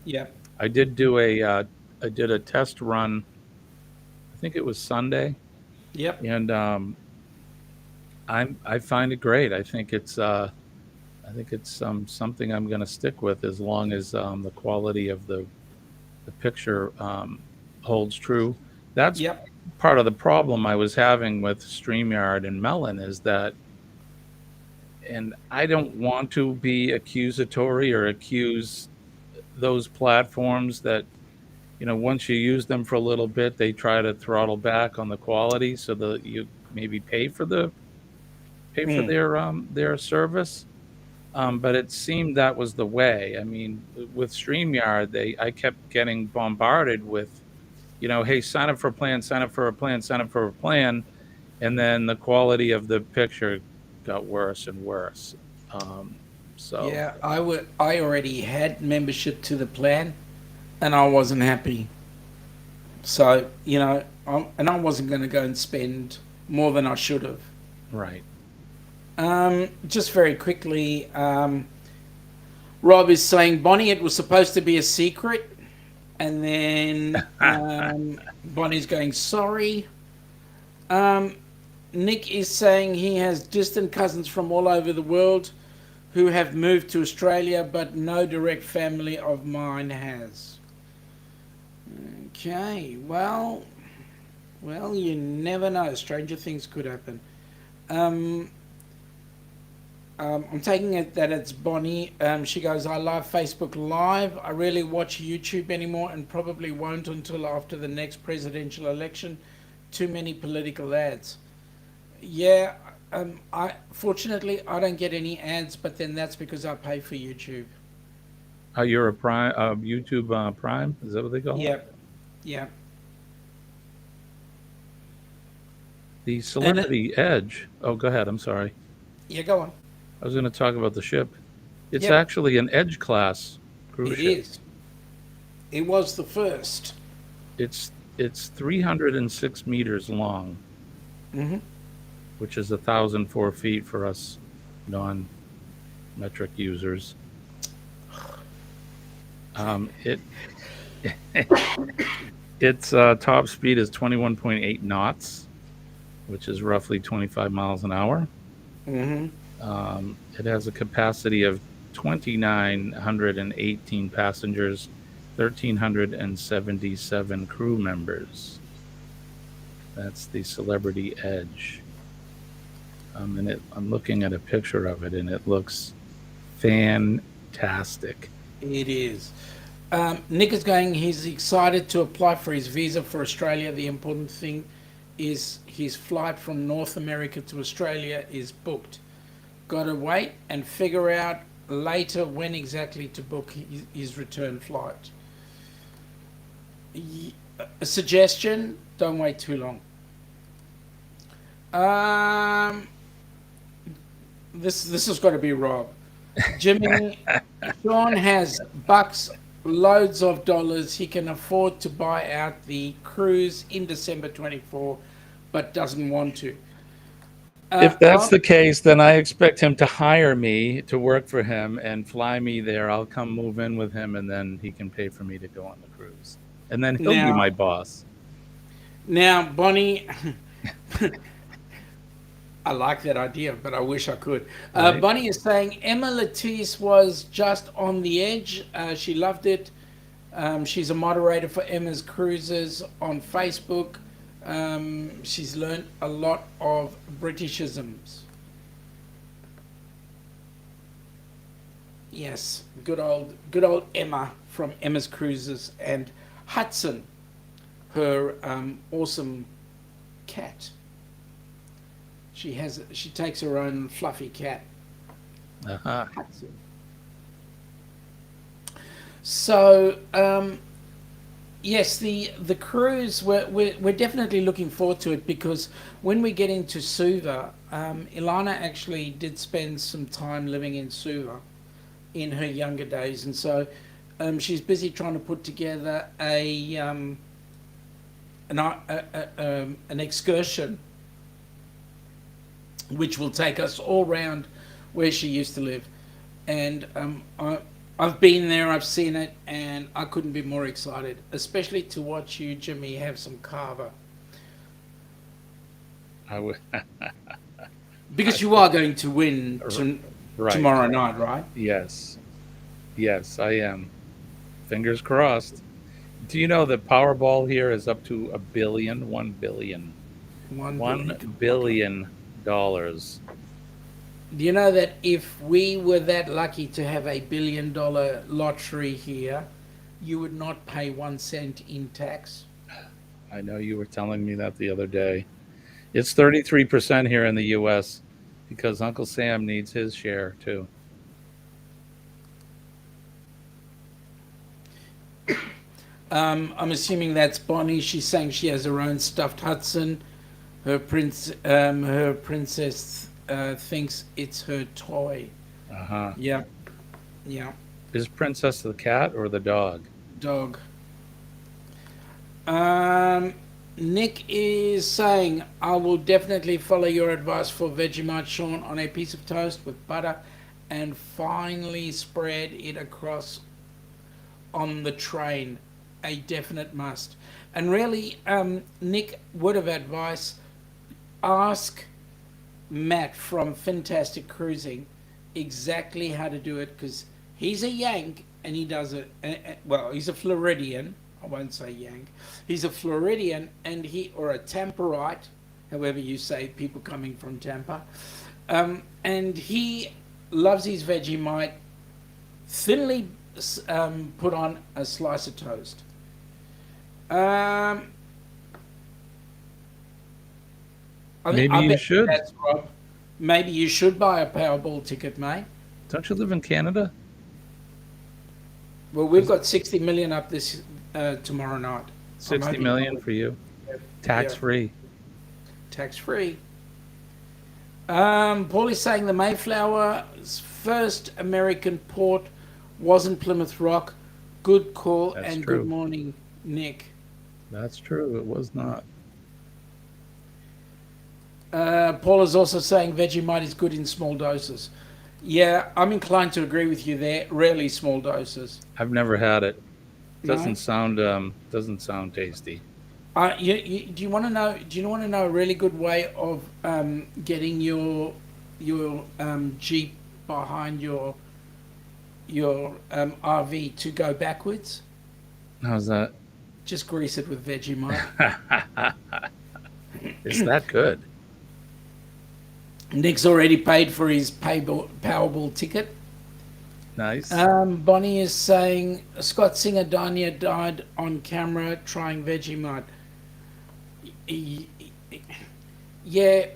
Yeah. I did do I did a test run. I think it was Sunday, Yep. and I find it great. I think it's something I'm going to stick with as long as the quality of the picture holds true. That's Yep. part of the problem I was having with StreamYard and Melon is that, and I don't want to be accusatory or accuse those platforms that, once you use them for a little bit, they try to throttle back on the quality so that you maybe pay for Mm. their service. But it seemed that was the way. I mean, with StreamYard, I kept getting bombarded with, hey, sign up for a plan, sign up for a plan, sign up for a plan, and then the quality of the picture got worse and worse. Um, so Yeah, I already had membership to the plan, and I wasn't happy. So and I wasn't going to go and spend more than I should have. right. Just very quickly, Rob is saying, Bonnie, it was supposed to be a secret. And then Bonnie's going, sorry. Nick is saying he has distant cousins from all over the world who have moved to Australia, but no direct family of mine has. Okay, well, you never know. Stranger things could happen. Um, I'm taking it that it's Bonnie. She goes, I love Facebook Live. I rarely watch YouTube anymore and probably won't until after the next presidential election. Too many political ads. Yeah, fortunately I don't get any ads, but then that's because I pay for YouTube. You're a Prime, YouTube Prime? Is that what they call it? Yep, yep. The And it, Celebrity Edge. Oh, go ahead. I'm sorry. yeah, go on. I was going to talk about the ship. It's Yep, actually an Edge class cruise it ship. is. It was the first. It's 306 meters long, Hmm. which is 1,004 feet for us non-metric users. It its top speed is 21.8 knots, which is roughly 25 miles an hour. Hmm. It has a capacity of 2,918 passengers, 1,377 crew members. That's the Celebrity Edge. I'm looking at a picture of it, and it looks fantastic. It is. Nick is going, he's excited to apply for his visa for Australia. The important thing is his flight from North America to Australia is booked. Got to wait and figure out later when exactly to book his return flight. A suggestion, don't wait too long. Um, this has got to be Rob. Jimmy, Sean has bucks, loads of dollars. He can afford to buy out the cruise in December 24, but doesn't want to. If that's Rob, the case, then I expect him to hire me to work for him and fly me there. I'll come move in with him, and then he can pay for me to go on the cruise. And then he'll be my now, boss. now, Bonnie, I like that idea, but I wish I could. Right? Bonnie is saying Emma Latisse was just on the edge. She loved it. She's a moderator for Emma's Cruises on Facebook. She's learned a lot of Britishisms. Yes, good old Emma from Emma's Cruises, and Hudson, her awesome cat. She takes her own fluffy cat, Uh-huh. Hudson. So yes, the cruise we're definitely looking forward to it, because when we get into Suva, Ilana actually did spend some time living in Suva in her younger days, and so she's busy trying to put together an excursion which will take us all round where she used to live. And I've been there, I've seen it, and I couldn't be more excited, especially to watch you, Jimmy, have some kava. I would. Because you are going to win Right. tomorrow night, right? Yes. Yes, I am. Fingers crossed. Do you know that Powerball here is up to a billion, 1 billion, 1 billion. $1 billion? Do you know that if we were that lucky to have $1 billion lottery here, you would not pay 1 cent in tax? I know you were telling me that the other day. It's 33% here in the U.S. because Uncle Sam needs his share too. I'm assuming that's Bonnie. She's saying she has her own stuffed Hudson. Her princess thinks it's her toy. Uh-huh. Yeah, yeah, Is Princess the cat or the dog? dog. Um, Nick is saying, I will definitely follow your advice for Vegemite, Sean, on a piece of toast with butter and finely spread it across on the train. A definite must. And really, Nick, word of advice, ask Matt from Fantastic Cruising exactly how to do it, because he's a Yank and he does it. Well, he's a Floridian. I won't say Yank. He's a Floridian, and or a Tamparite, however you say, people coming from Tampa. And he loves his Vegemite thinly put on a slice of toast. Um, Maybe I you bet should. that's Rob. Maybe you should buy a Powerball ticket, mate. Don't you live in Canada? Well, we've got 60 million up this tomorrow night. I'm 60 hoping million for you, tax yeah, free. tax free. Paul is saying the Mayflower's first American port wasn't Plymouth Rock. Good call, That's and good true. morning, Nick. That's true. It was not. Paul is also saying Vegemite is good in small doses. Yeah, I'm inclined to agree with you there. Rarely small doses. I've never had it. No. Doesn't sound tasty. Do you want to know? Do you want to know a really good way of getting your Jeep behind your RV to go backwards? How's that? Just grease it with Vegemite. Is that good? Nick's already paid for his Powerball ticket. Nice. Bonnie is saying Scott Singer Dania died on camera trying Vegemite. Yeah,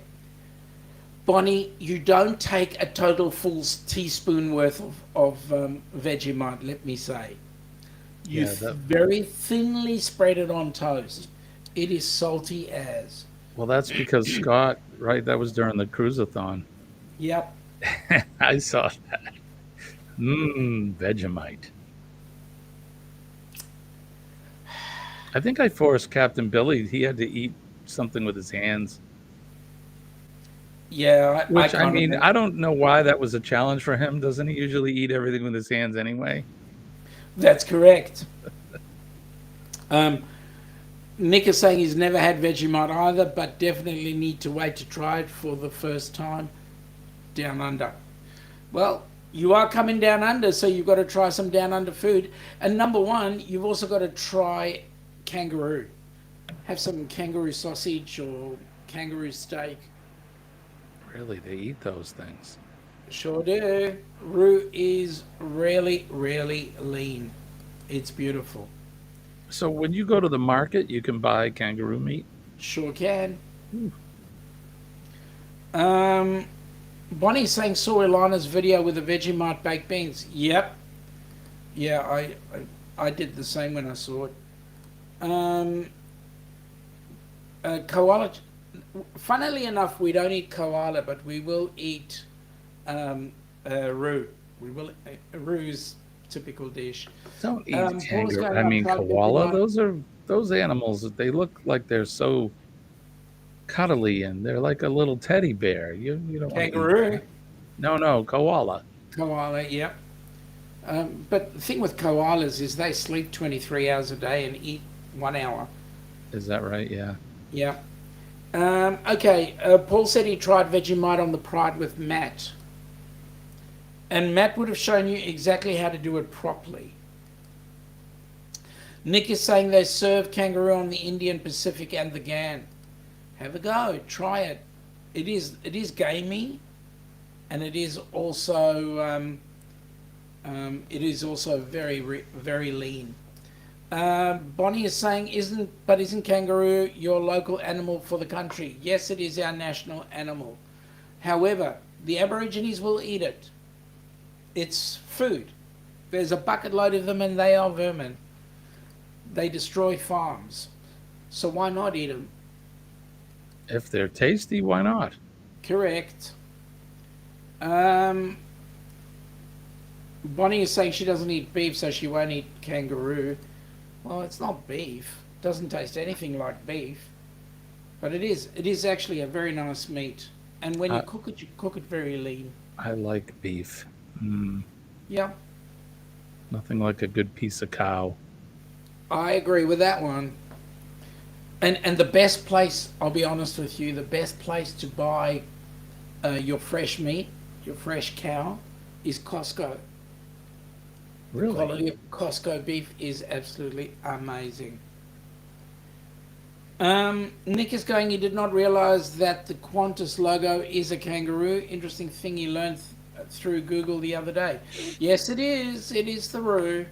Bonnie, you don't take a total full teaspoon worth of Vegemite, let me say. You Yeah, that, very thinly spread it on toast. It is salty as. well, that's because Scott, right? That was during the cruisathon. Yep. I saw that. Vegemite. I think I forced Captain Billy. He had to eat something with his hands. Yeah, I Which, I can't mean, remember. I don't know why that was a challenge for him. Doesn't he usually eat everything with his hands anyway? That's correct. Um, Nick is saying he's never had Vegemite either, but definitely need to wait to try it for the first time down under. Well, you are coming down under, so you've got to try some down under food. And number one, you've also got to try kangaroo. Have some kangaroo sausage or kangaroo steak. Really, they eat those things. Sure do. Roo is really, really lean. It's beautiful. So when you go to the market, you can buy kangaroo meat. Sure can. Ooh. Um, Bonnie's saying saw Ilana's video with the Vegemite baked beans. Yep. Yeah, I did the same when I saw it. Um, Koala. Funnily enough, we don't eat koala, but we will eat roo. We will roo's typical dish. Don't eat Paul's kangaroo. going I up mean, try koala. Vegemite. Those are those animals. They look like they're so cuddly and they're like a little teddy bear. You don't want to eat Kangaroo. that. No, no, koala. Koala, yep. But the thing with koalas is they sleep 23 hours a day and eat 1 hour. Is that right? Yeah. Yeah. Okay, Paul said he tried Vegemite on the Pride with Matt. And Matt would have shown you exactly how to do it properly. Nick is saying they serve kangaroo on the Indian Pacific and the Gan. Have a go, try it. It is gamey, and it is also very lean. Bonnie is saying, isn't kangaroo your local animal for the country? Yes, it is our national animal. However, the Aborigines will eat it. It's food. There's a bucket load of them, and they are vermin. They destroy farms. So why not eat them? If they're tasty, why not? Correct. Um, Bonnie is saying she doesn't eat beef, so she won't eat kangaroo. Well, it's not beef. It doesn't taste anything like beef. But it is actually a very nice meat. And when I, you cook it very lean. I like beef. Mm, Yeah, nothing like a good piece of cow. I agree with that one. And the best place, I'll be honest with you, the best place to buy your fresh meat, your fresh cow, is Costco. The Really? quality of Costco beef is absolutely amazing. Nick is going, he did not realize that the Qantas logo is a kangaroo. Interesting thing he learned through Google the other day. Yes, it is. It is the roo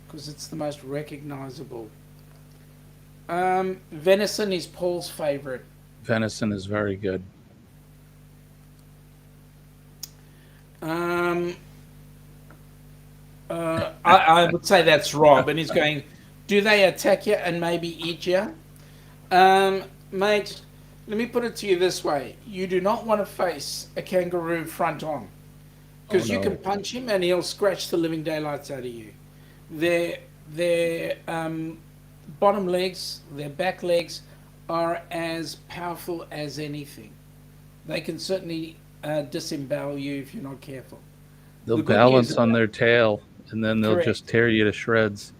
because it's the most recognizable. Venison is Paul's favorite. Venison is very good. Um, I would say that's Rob, and he's going, do they attack you and maybe eat you? Mate, let me put it to you this way. You do not want to face a kangaroo front on Oh because you can no. punch him and he'll scratch the living daylights out of you. Their bottom legs, their back legs are as powerful as anything. They can certainly disembowel you if you're not careful. They'll The good news balance on about their tail and then they'll just correct. tear you to shreds.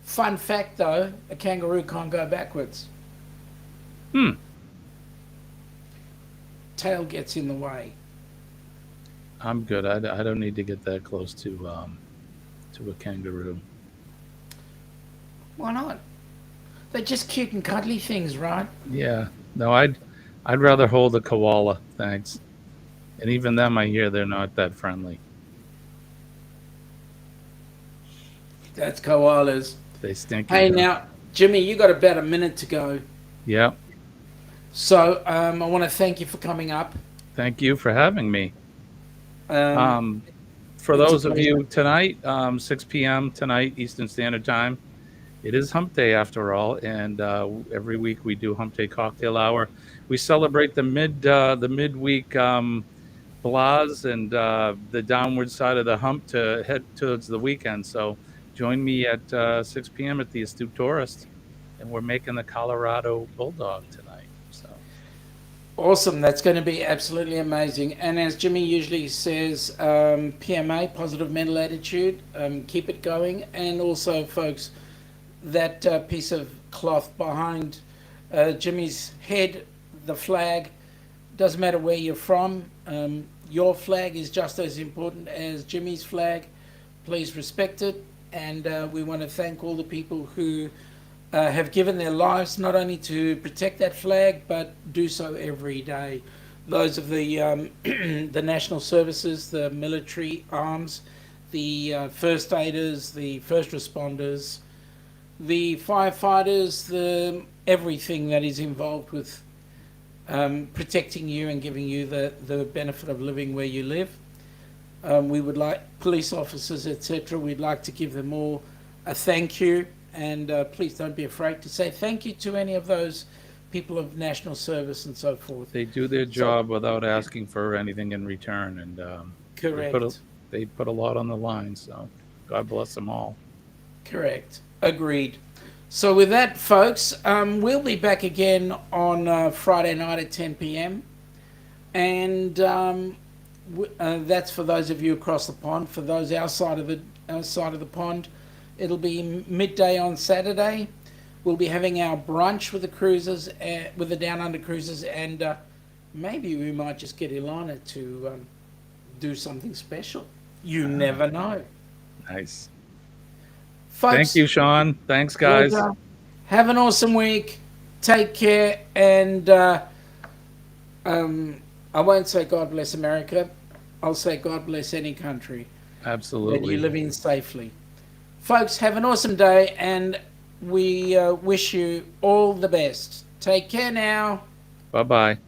Fun fact though, a kangaroo can't go backwards. Hmm. Tail gets in the way. I'm good. I don't need to get that close to a kangaroo. Why not? They're just cute and cuddly things, right? Yeah. No, I'd rather hold a koala, thanks. And even them, I hear they're not that friendly. That's koalas. They stinky, Hey, huh? now, Jimmy, you got about a minute to go. Yeah. So I want to thank you for coming up. Thank you for having me. Um, Um, for it's a those of pleasure. you tonight, 6 p.m. tonight, Eastern Standard Time. It is Hump Day after all, and every week we do Hump Day Cocktail Hour. We celebrate the midweek blahs and the downward side of the hump to head towards the weekend. So join me at 6 p.m. at the Astute Tourist, and we're making the Colorado Bulldog tonight. So Awesome. That's going to be absolutely amazing. And as Jimmy usually says, PMA, positive mental attitude, keep it going. And also, folks, that piece of cloth behind Jimmy's head, the flag, doesn't matter where you're from. Your flag is just as important as Jimmy's flag. Please respect it. And we want to thank all the people who have given their lives not only to protect that flag, but do so every day. Those of the the national services, the military arms, the first aiders, the first responders, the firefighters, the everything that is involved with protecting you and giving you the benefit of living where you live. We would like police officers, etc. We'd like to give them all a thank you, and please don't be afraid to say thank you to any of those people of national service and so forth. They do their job without asking for anything in return, and Correct. they put a lot on the line. So God bless them all. Correct. Agreed. So with that, folks, we'll be back again on Friday night at 10 p.m. And that's for those of you across the pond. For those outside of the pond, it'll be midday on Saturday. We'll be having our brunch with the cruisers, with the Down Under cruisers, and maybe we might just get Ilana to do something special. You never know. Nice. Folks, Thank you, Sean. Thanks, guys. pleasure. Have an awesome week. Take care, and I won't say God bless America. I'll say God bless any country that Absolutely. you live in safely. Folks, have an awesome day, and we wish you all the best. Take care now. Bye bye.